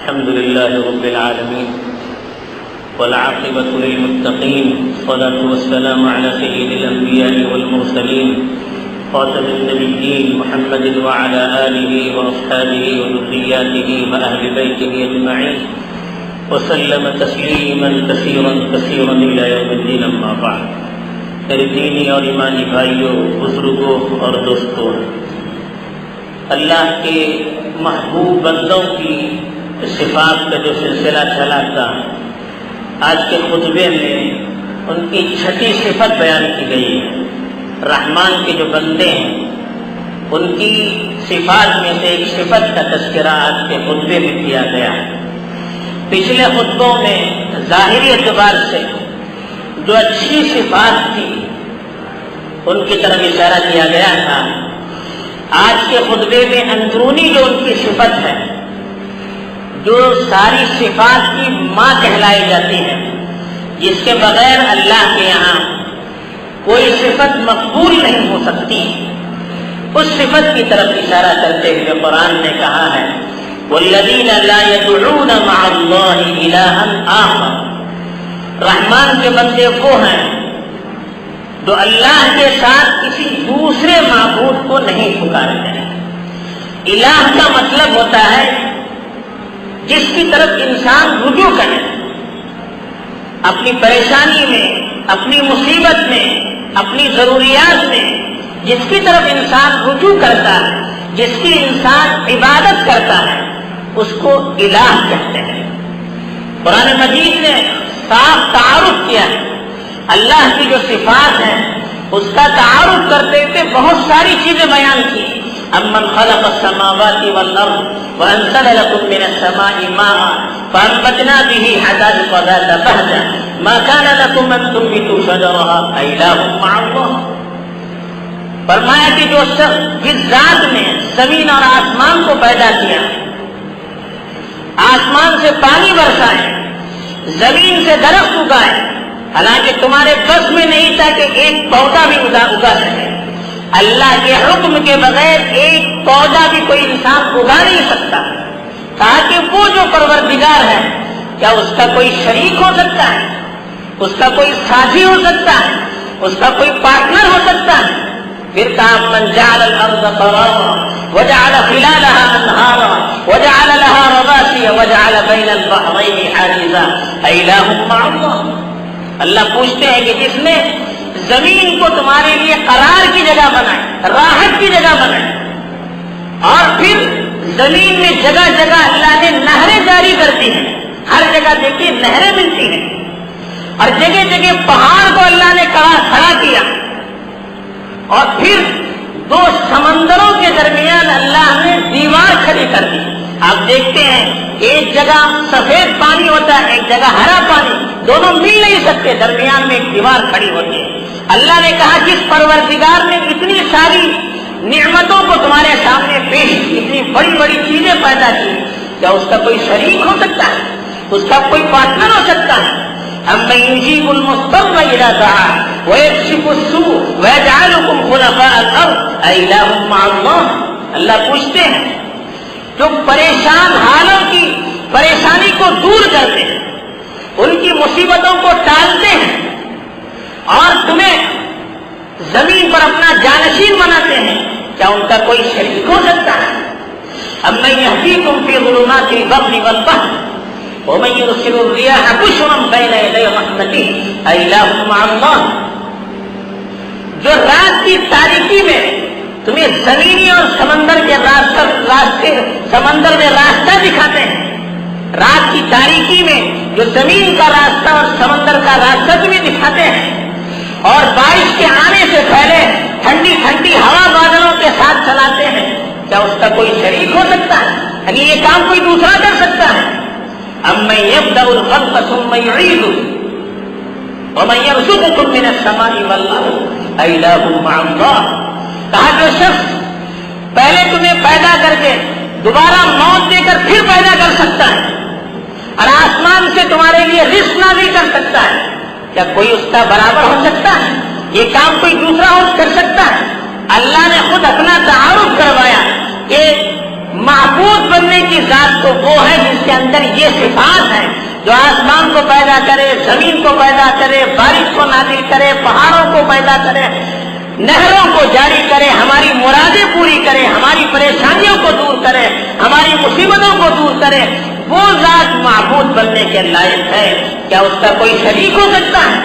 الحمد لله رب العالمين والعاقبة للمتقين والصلاة والسلام على سيد الأنبياء والمرسلين خاتم النبيين محمد وعلى آله وأصحابه وذرياته وأهل بيته أجمعين وسلم تسليما كثيرا كثيرا إلى يوم الدين. أما بعد. میرے دینی اور ایمانی بھائیوں، بزرگوں اور دوستوں، اللہ کے محبوب بندوں کی صفات کا جو سلسلہ چلا تھا، آج کے خطبے میں ان کی چھٹی صفت بیان کی گئی ہے. رحمان کے جو بندے ہیں ان کی صفات میں سے ایک صفت کا تذکرہ آج کے خطبے میں کیا گیا ہے. پچھلے خطبوں میں ظاہری اعتبار سے جو اچھی صفات تھی ان کی طرف اشارہ کیا گیا تھا. آج کے خطبے میں اندرونی جو ان کی صفت ہے، جو ساری صفات کی ماں کہلائی جاتی ہے، جس کے بغیر اللہ کے یہاں کوئی صفت مقبول نہیں ہو سکتی، اس صفت کی طرف اشارہ کرتے ہوئے قرآن نے کہا ہے وَالَّذِينَ لَا يَدْعُونَ مَعَ اللَّهِ إِلَٰهًا آخَرَ. رحمان کے بندے وہ ہیں جو اللہ کے ساتھ کسی دوسرے معبود کو نہیں پکارتے ہیں. الہ کا مطلب ہوتا ہے جس کی طرف انسان رجوع کرے، اپنی پریشانی میں، اپنی مصیبت میں، اپنی ضروریات میں جس کی طرف انسان رجوع کرتا ہے، جس کی انسان عبادت کرتا ہے، اس کو الہ کہتے ہیں. قرآن مجید نے صاف تعارف کیا ہے. اللہ کی جو صفات ہیں اس کا تعارف کرتے ہوئے بہت ساری چیزیں بیان کی. امن خلق السماوات والارض وانزل لكم من السماء ماء فانبتنا به حدائق ذات بهجة ما كان لكم ان تنبتوا شجرها أإله مع الله. فرمایا کہ جو شخص جس ذات نے زمین اور آسمان کو پیدا کیا، آسمان سے پانی برسائے، زمین سے درخت اگائے، حالانکہ تمہارے بس میں نہیں تھا کہ ایک پودا بھی اگا سکے. اللہ کے حکم کے بغیر ایک پودا بھی کوئی انسان اگا نہیں سکتا. کہا کہ وہ جو پروردگار ہے، کیا اس کا کوئی شریک ہو سکتا ہے؟ اس کا کوئی ساتھی ہو سکتا ہے؟ اس کا کوئی پارٹنر ہو سکتا ہے؟ پھر کہا من جعل الارض قرارا وجعل خلالها انہارا وجعل لها رواسي وجعل بين البحرين حاجزا أإله مع الله. اللہ پوچھتے ہیں کہ جس نے زمین کو تمہارے لیے قرار کی جگہ بنائے، راحت کی جگہ بنائے، اور پھر زمین میں جگہ جگہ اللہ نے نہریں جاری کر دی ہیں. ہر جگہ دیکھیے نہریں ملتی ہیں، اور جگہ جگہ پہاڑ کو اللہ نے کھڑا کیا، اور پھر دو سمندروں کے درمیان اللہ نے دیوار کھڑی کر دی. آپ دیکھتے ہیں ایک جگہ سفید پانی ہوتا ہے، ایک جگہ ہرا پانی، دونوں مل نہیں سکتے، درمیان میں ایک دیوار کھڑی ہوتی ہے. اللہ نے کہا جس پروردگار نے اتنی ساری نعمتوں کو تمہارے سامنے پیش کی، اتنی بڑی بڑی چیزیں پیدا کی، کیا اس کا کوئی شریک ہو سکتا ہے؟ اس کا کوئی پارٹنر ہو سکتا ہے؟ أَمَّن يُجِيبُ الْمُضْطَرَّ إِذَا دَعَاهُ وَيَكْشِفُ السُّوءَ وَيَجْعَلُكُمْ خُلَفَاءَ الْأَرْضِ أَإِلَٰهٌ مَّعَ اللَّهِ. اللہ پوچھتے ہیں جو پریشان حالوں کی پریشانی کو دور کرتے ہیں، ان کی مصیبتوں کو ٹالتے ہیں، اور تمہیں زمین پر اپنا جانشین بناتے ہیں، کیا ان کا کوئی شریک ہو سکتا ہے؟ أَمَّن يَهْدِيكُمْ فِي ظُلُمَاتِ الْبَرِّ وَالْبَحْرِ وَمَن يُرْسِلُ الرِّيَاحَ بُشْرًا بَيْنَ يَدَيْ رَحْمَتِهِ أَإِلَٰهٌ مَّعَ اللَّهِ. جو رات کی تاریکی میں تمہیں زمینی اور سمندر کے سمندر میں راستہ دکھاتے ہیں، رات کی تاریکی میں جو زمین کا راستہ اور سمندر کا راستہ تمہیں دکھاتے ہیں، اور بارش کے آنے سے پہلے ٹھنڈی ٹھنڈی ہوا بادلوں کے ساتھ چلاتے ہیں، کیا اس کا کوئی شریک ہو سکتا ہے؟ یعنی یہ کام کوئی دوسرا کر سکتا ہے؟ أَمَّن يَبْدَأُ الْخَلْقَ ثُمَّ يُعِيدُهُ وَمَن يَرْزُقُكُم مِّنَ السَّمَاءِ وَالْأَرْضِ أَإِلَٰهٌ مَّعَ اللَّهِ. کہا جو شخص پہلے تمہیں پیدا کر کے دوبارہ موت دے کر پھر پیدا کر سکتا ہے، اور آسمان سے تمہارے لیے رزق نازل کر سکتا ہے، کیا کوئی اس کا برابر ہو سکتا ہے؟ یہ کام کوئی دوسرا کر سکتا ہے؟ اللہ نے خود اپنا تعارف کروایا کہ معبود بننے کی ذات تو وہ ہے جس کے اندر یہ صفات ہیں، جو آسمان کو پیدا کرے، زمین کو پیدا کرے، بارش کو نازل کرے، پہاڑوں کو پیدا کرے، نہروں کو جاری کرے، ہماری مرادیں پوری کرے، ہماری پریشانیوں کو دور کرے، ہماری مصیبتوں کو دور کرے، وہ ذات معبود بننے کے لائق ہے۔ کیا اس کا کوئی شریک ہو سکتا ہے؟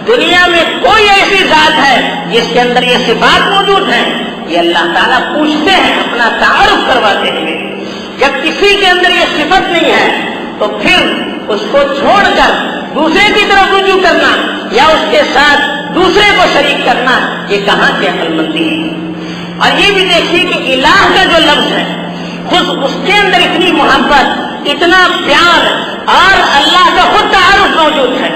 دنیا میں کوئی ایسی ذات ہے جس کے اندر یہ صفات موجود ہیں؟ یہ اللہ تعالیٰ پوچھتے ہیں اپنا تعارف کرواتے ہوئے۔ جب کسی کے اندر یہ صفت نہیں ہے تو پھر اس کو چھوڑ کر دوسرے کی طرف رجوع کرنا یا اس کے ساتھ دوسرے کو شریک کرنا، یہ کہاں سے عقل مندی ہے؟ اور یہ بھی دیکھیے کہ الہ کا جو لفظ ہے، خود اس کے اندر اتنی محبت، اتنا پیار اور اللہ کا خود تعارف موجود ہے۔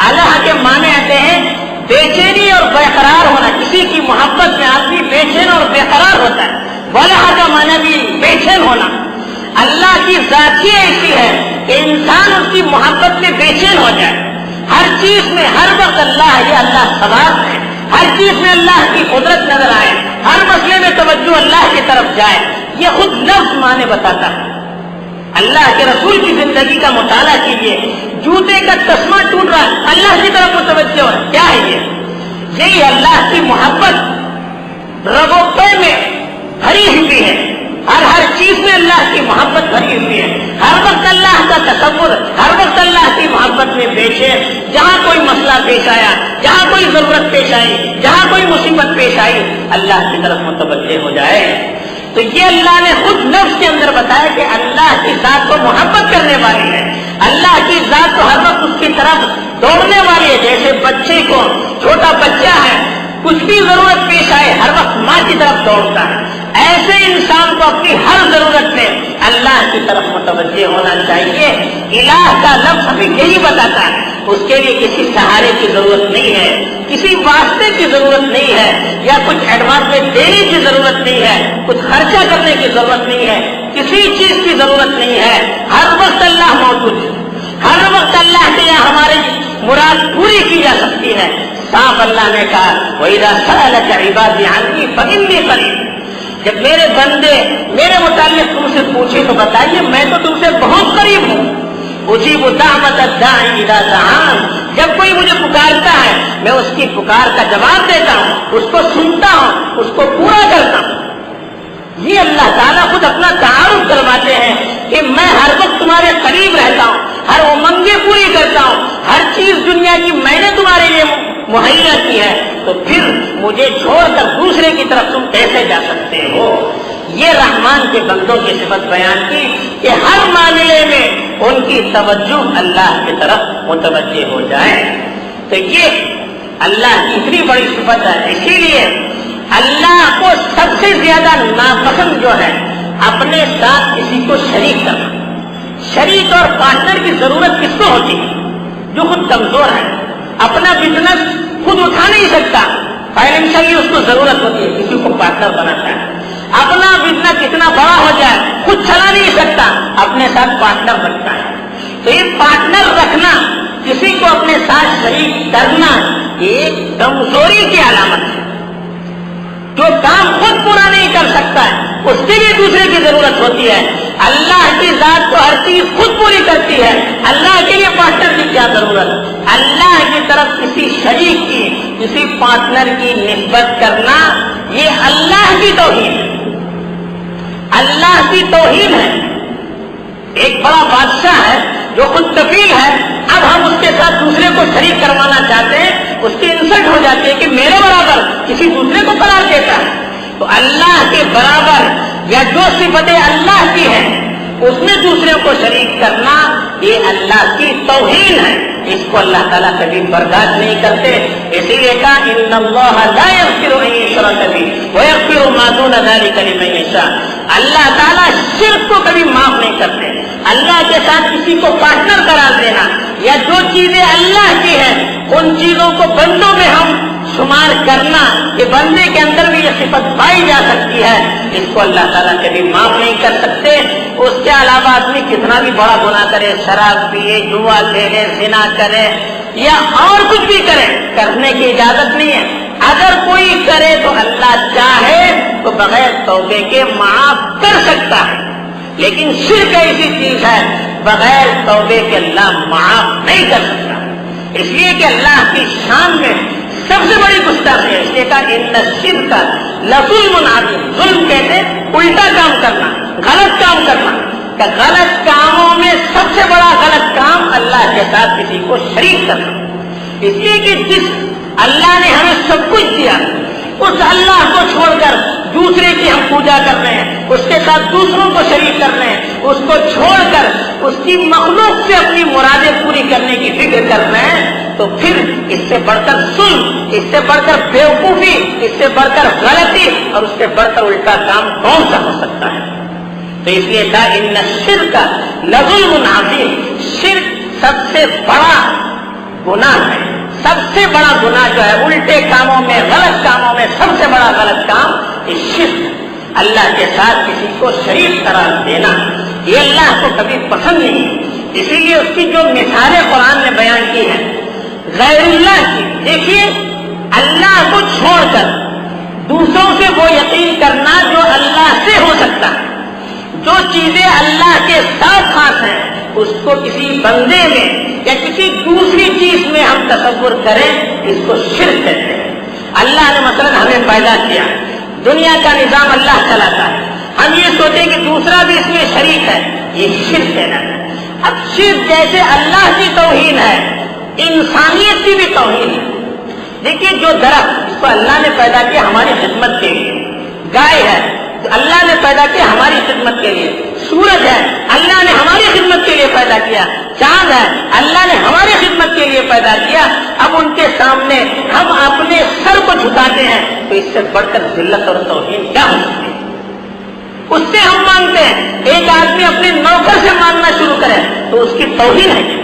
اللہ کے معنی آتے ہیں بے چینی اور بے قرار ہونا۔ کسی کی محبت میں آدمی بے چین اور بے قرار ہوتا ہے۔ والہ کا معنی بھی بے چین ہونا۔ اللہ کی ذات ہی ایسی ہے کہ انسان اس کی محبت میں بے چین ہو جائے۔ ہر چیز میں ہر وقت اللہ ہے، اللہ ثواب ہے، ہر چیز میں اللہ کی قدرت نظر آئے، ہر مسئلے میں توجہ اللہ کی طرف جائے۔ یہ خود لفظ معنی بتاتا ہے۔ اللہ کے رسول کی زندگی کا مطالعہ کیجیے، جوتے کا تسمہ ٹوٹ رہا ہے، اللہ کی طرف متوجہ ہے۔ کیا ہے یہ؟ یہی اللہ کی محبت رگوں پے میں بھری ہوئی ہے۔ ہر چیز میں اللہ کی محبت بھری ہوئی ہے۔ ہر وقت اللہ کا تصور، ہر وقت اللہ کی محبت میں بے چین۔ جہاں کوئی مسئلہ پیش آیا، جہاں کوئی ضرورت پیش آئی، جہاں کوئی مصیبت پیش آئی، اللہ کی طرف متوجہ ہو جائے۔ تو یہ اللہ نے خود نفس کے اندر بتایا کہ اللہ کی ذات کو محبت کرنے والی ہے، اللہ کی ذات کو ہر وقت اس کی طرف دوڑنے والی ہے۔ جیسے بچے کو، چھوٹا بچہ ہے، کچھ بھی ضرورت پیش آئے ہر وقت ماں کی طرف دوڑتا ہے، ایسے انسان کو اپنی ہر ضرورت میں اللہ کی طرف متوجہ ہونا چاہیے۔ الہ کا لفظ ہمیں یہی بتاتا ہے، اس کے لیے کسی سہارے کی ضرورت نہیں ہے، کسی واسطے کی ضرورت نہیں ہے، یا کچھ ایڈوانس میں دینے کی ضرورت نہیں ہے، کچھ خرچہ کرنے کی ضرورت نہیں ہے، کسی چیز کی ضرورت نہیں ہے۔ ہر وقت اللہ موجود ہے، ہر وقت اللہ کے یہاں ہماری مراد پوری کی جا سکتی ہے۔ صاف اللہ نے کہا وَإِذَا سَأَلَكَ عِبَادِي عَنِّي فَإِنِّي قَرِيبٌ۔ جب میرے بندے میرے متعلق تم سے پوچھے تو بتائیے میں تو تم سے بہت قریب ہوں۔ اجیب دعوت الداعی اذا دعان، جب کوئی مجھے پکارتا ہے میں اس کی پکار کا جواب دیتا ہوں، اس کو سنتا ہوں، اس کو پورا کرتا ہوں۔ یہ اللہ تعالیٰ خود اپنا تعارف کرواتے ہیں کہ میں ہر وقت تمہارے قریب رہتا ہوں، ہر امنگیں پوری کرتا ہوں، ہر چیز دنیا کی میں نے تمہارے لیے مہیا کی ہے، تو پھر مجھے چھوڑ کر دوسرے کی طرف تم کیسے جا سکتے ہو؟ یہ رحمان کے بندوں کی صفت بیان کی کہ ہر معاملے میں ان کی توجہ اللہ کی طرف متوجہ ہو جائے۔ تو یہ اللہ کی اتنی بڑی صفت ہے، اسی لیے اللہ کو سب سے زیادہ ناپسند جو ہے اپنے ساتھ کسی کو شریک کرنا۔ شریک اور پارٹنر کی ضرورت کس کو ہوتی ہے؟ جو خود کمزور ہے، اپنا بزنس خود اٹھا نہیں سکتا، فائنینشلی اس کو ضرورت ہوتی ہے، کسی کو پارٹنر بناتا ہے۔ اپنا بزنس کتنا بڑا ہو جائے خود چلا نہیں سکتا، اپنے ساتھ پارٹنر بنتا ہے۔ تو یہ پارٹنر رکھنا، کسی کو اپنے ساتھ شریک کرنا، ایک کمزوری کی علامت ہے۔ جو کام خود پورا نہیں کر سکتا ہے اس کے لیے دوسرے کی ضرورت ہوتی ہے۔ اللہ کی ذات تو ہر چیز خود پوری کرتی ہے، اللہ کے لیے پارٹنر کی کیا ضرورت؟ اللہ کی طرف کسی شریک کی، کسی پارٹنر کی نسبت کرنا یہ اللہ کی توہین ہے، اللہ کی توہین ہے۔ ایک بڑا بادشاہ ہے جو خود کفیل ہے، اب ہم اس کے ساتھ دوسرے کو شریک کروانا چاہتے ہیں، اس کی انسلٹ ہو جاتی ہے کہ میرے برابر کسی دوسرے کو قرار دیتا ہے۔ تو اللہ کے برابر یا جو صفتیں اللہ کی ہیں اس میں دوسرے کو شریک کرنا یہ اللہ کی توہین ہے، اس کو اللہ تعالیٰ کبھی برداشت نہیں کرتے۔ اسی لیے کہا ان اللہ لا یغفر ان یشرک بہ ویغفر ما دون ذلک لمن یشاء۔ اللہ تعالیٰ شرک کو کبھی معاف نہیں کرتے۔ اللہ کے ساتھ کسی کو پارٹنر قرار دینا یا جو چیزیں اللہ کی ہیں ان چیزوں کو بندوں میں ہم شمار کرنا کہ بندے کے اندر بھی یہ صفت پائی جا سکتی ہے، اس کو اللہ تعالیٰ کبھی معاف نہیں کر سکتے۔ اس کے علاوہ آدمی کتنا بھی بڑا گناہ کرے، شراب پیے، جوا کھیلے، زنا کرے یا اور کچھ بھی کرے، کرنے کی اجازت نہیں ہے۔ اگر کوئی کرے تو اللہ چاہے تو بغیر توبے کے معاف کر سکتا ہے۔ لیکن شرک ایسی چیز ہے بغیر توبے کے اللہ معاف نہیں کر سکتا، اس لیے کہ اللہ کی شان میں سب سے بڑی گستاخی ہے، اس لیے کہا ان الشرک لظلم عظیم، ظلم کہتے الٹا کام کرنا، غلط کام کرنا، کہ غلط کاموں میں سب سے بڑا غلط کام اللہ کے ساتھ کسی کو شریک کرنا، اس لیے کہ جس اللہ نے ہمیں سب کچھ دیا اس اللہ کو چھوڑ کر دوسرے کی ہم پوجا کر رہے ہیں، اس کے ساتھ دوسروں کو شریک کر رہے ہیں، اس کو چھوڑ کر اس کی مخلوق سے اپنی مرادیں پوری کرنے کی فکر کر رہے ہیں، تو پھر اس سے بڑھ کر ظلم، اس سے بڑھ کر بیوقوفی، اس سے بڑھ کر غلطی اور اس سے بڑھ کر الٹا کام کون سا ہو سکتا ہے؟ تو اس لیے کہا ان الشرک لظلم عظیم، شرک سب سے بڑا گناہ ہے، سب سے بڑا گناہ جو ہے الٹے کاموں میں، غلط کاموں میں سب سے بڑا غلط کام یہ شرک، اللہ کے ساتھ کسی کو شریک قرار دینا، یہ اللہ کو کبھی پسند نہیں ہے۔ اسی لیے اس کی جو مثالیں قرآن نے بیان کی ہیں غیر اللہ کی، دیکھیے اللہ کو چھوڑ کر دوسروں سے وہ یقین کرنا جو اللہ سے ہو سکتا ہے، جو چیزیں اللہ کے ساتھ خاص ہیں اس کو کسی بندے میں یا کسی دوسری چیز میں ہم تصور کریں، اس کو شرک کہتے ہیں۔ اللہ نے مثلا ہمیں پیدا کیا، دنیا کا نظام اللہ چلاتا ہے، ہم یہ سوچیں کہ دوسرا بھی اس میں شریک ہے، یہ شرک ہے۔ اب شرک جیسے اللہ کی توہین ہے، انسانیت کی بھی توہین ہے۔ دیکھیے جو درخت جس کو اللہ نے پیدا کیا ہماری خدمت کے لیے، گائے ہے اللہ نے پیدا کیا ہماری خدمت کے لیے، سورج ہے اللہ نے ہماری خدمت کے لیے پیدا کیا، چاند ہے اللہ نے ہماری خدمت کے لیے پیدا کیا، اب ان کے سامنے ہم اپنے سر کو جھکاتے ہیں تو اس سے بڑھ کر ذلت اور توہین کیا ہو سکتی ہے؟ اس سے ہم مانگتے ہیں، ایک آدمی اپنے نوکر سے مانگنا شروع کرے تو اس کی توہین ہے۔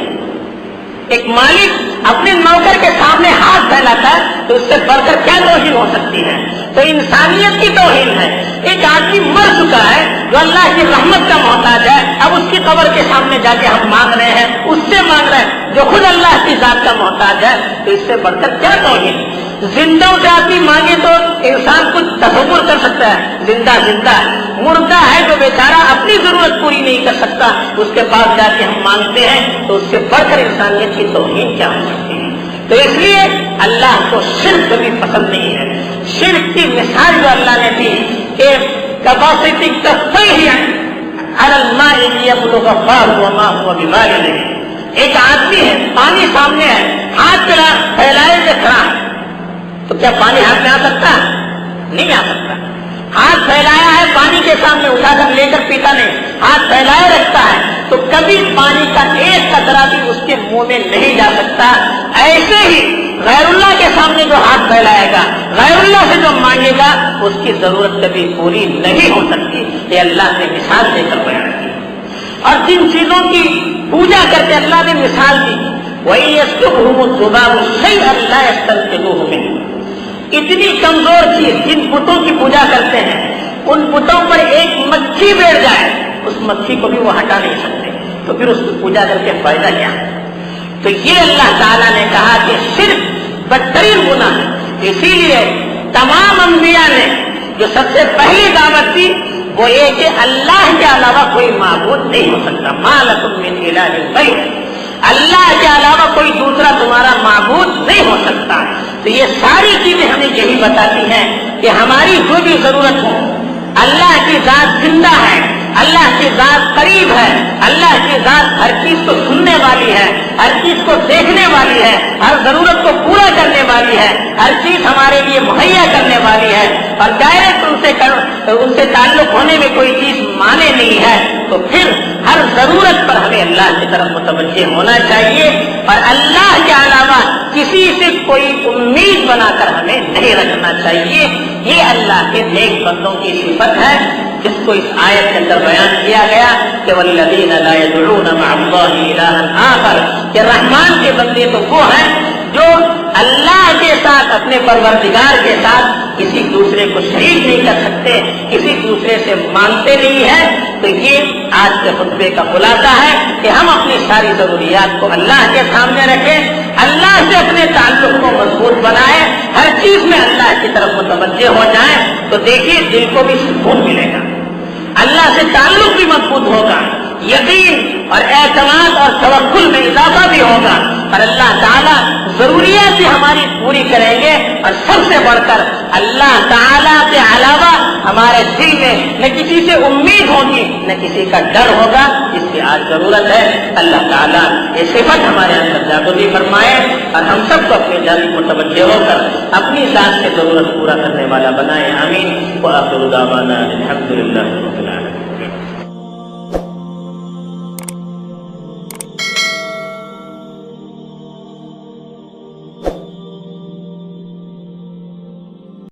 ایک مالک اپنے نوکر کے سامنے ہاتھ پھیلاتا ہے تو اس سے بڑھ کر کیا توہین ہو سکتی ہے؟ تو انسانیت کی توہین ہے۔ ایک آدمی مر چکا ہے جو اللہ کی رحمت کا محتاج ہے، اب اس کی قبر کے سامنے جا کے ہم مانگ رہے ہیں، اس سے مانگ رہے ہیں جو خود اللہ کی ذات کا محتاج ہے، تو اس سے بڑھ کر کیا توہین؟ زندوں سے آدمی مانگے تو انسان کچھ تصور کر سکتا ہے، زندہ ہے، مردہ ہے جو بیچارہ اپنی ضرورت پوری نہیں کر سکتا، اس کے پاس جا کے ہم مانگتے ہیں تو اس سے بڑھ کر انسانیت کی توہین کیا ہو سکتی ہے؟ تو اس لیے اللہ کو شرک کبھی پسند نہیں ہے۔ شرک کی مثال جو اللہ نے دی کہ کپاسٹی کفیہ علی الماء لیبلغ فاہ وما هو ببالغ، ایک آدمی ہے پانی سامنے ہے، ہاتھ پھیلائے سے کھڑا ہے، تو کیا پانی ہاتھ میں آ سکتا ہے؟ نہیں آ سکتا۔ ہاتھ پھیلایا ہے پانی کے سامنے، اٹھا کر لے کر پیتا نہیں، ہاتھ پھیلائے رکھتا ہے تو کبھی پانی کا ایک قطرہ بھی اس کے منہ میں نہیں جا سکتا۔ ایسے ہی غیر اللہ کے سامنے جو ہاتھ پھیلائے گا، غیر اللہ سے جو مانگے گا، اس کی ضرورت کبھی پوری نہیں ہو سکتی۔ یہ اللہ نے مثال دے کر بیان کی۔ اور جن چیزوں کی پوجا کر کے اللہ نے مثال دی، وہی يَسْلُبْهُمُ الذُّبَابُ شَيْئًا لَا يَسْتَنقِذُوهُ مِنْهُ، اتنی کمزور چیز جن بتوں کی پوجا کرتے ہیں، ان بتوں پر ایک مکھی بیٹھ جائے اس مکھی کو بھی وہ ہٹا نہیں سکتے، تو پھر اس کی پوجا کر کے فائدہ کیا؟ تو یہ اللہ تعالیٰ نے کہا کہ شرک بدترین گناہ ہے۔ اسی لیے تمام انبیاء نے جو سب سے پہلی دعوت دی وہ یہ کہ اللہ کے علاوہ کوئی معبود نہیں ہو سکتا، مَا لَكُم مِّنْ إِلَٰهٍ غَيْرُهُ، اللہ کے علاوہ کوئی دوسرا تمہارا معبود نہیں ہو سکتا۔ تو یہ ساری چیزیں ہمیں یہی بتاتی ہیں کہ ہماری جو بھی ضرورت ہو، اللہ کی ذات زندہ ہے، اللہ کی ذات قریب ہے، اللہ کی ذات ہر چیز کو سننے والی ہے، ہر چیز کو دیکھنے والی ہے، ہر ضرورت کو پورا کرنے والی ہے، ہر چیز ہمارے لیے مہیا کرنے والی ہے، اور ڈائریکٹ ان سے تعلق ہونے میں کوئی چیز مانے نہیں ہے، تو پھر ہر ضرورت پر ہمیں اللہ کی طرف متوجہ ہونا چاہیے، اور اللہ کے علاوہ کسی سے کوئی امید بنا کر ہمیں نہیں رکھنا چاہیے۔ یہ اللہ کے نیک بندوں کی صفت ہے جس کو اس آیت کے اندر بیان کیا گیا کہ والذین لا يدعون مع اللہ الہا آخر، کہ رحمان کے بندے تو وہ ہیں جو اللہ کے ساتھ، اپنے پروردگار کے ساتھ کسی دوسرے کو شریک نہیں کر سکتے، کسی دوسرے سے مانگتے نہیں ہیں۔ تو یہ آج کے خطبے کا خلاصہ ہے کہ ہم اپنی ساری ضروریات کو اللہ کے سامنے رکھیں، اللہ سے اپنے تعلق کو مضبوط بنائیں، ہر چیز میں اللہ کی طرف متوجہ ہو جائیں، تو دیکھیے دل کو بھی سکون ملے گا، اللہ سے تعلق بھی مضبوط ہوگا، یقین اور اعتماد اور توکل میں اضافہ بھی ہوگا، اور اللہ تعالیٰ ضروریات بھی ہماری پوری کریں گے، اور سب سے بڑھ کر اللہ تعالیٰ کے علاوہ ہمارے دل میں نہ کسی سے امید ہوگی نہ کسی کا ڈر ہوگا، جس کی آج ضرورت ہے۔ اللہ تعالیٰ یہ صفت ہمارے اندر جاگزی فرمائے اور ہم سب کو اپنی جانب متوجہ ہو کر اپنی ذات کی ضرورت پورا کرنے والا بنائے، آمین۔ وآخر دعوانا الحمد للہ رب العالمین۔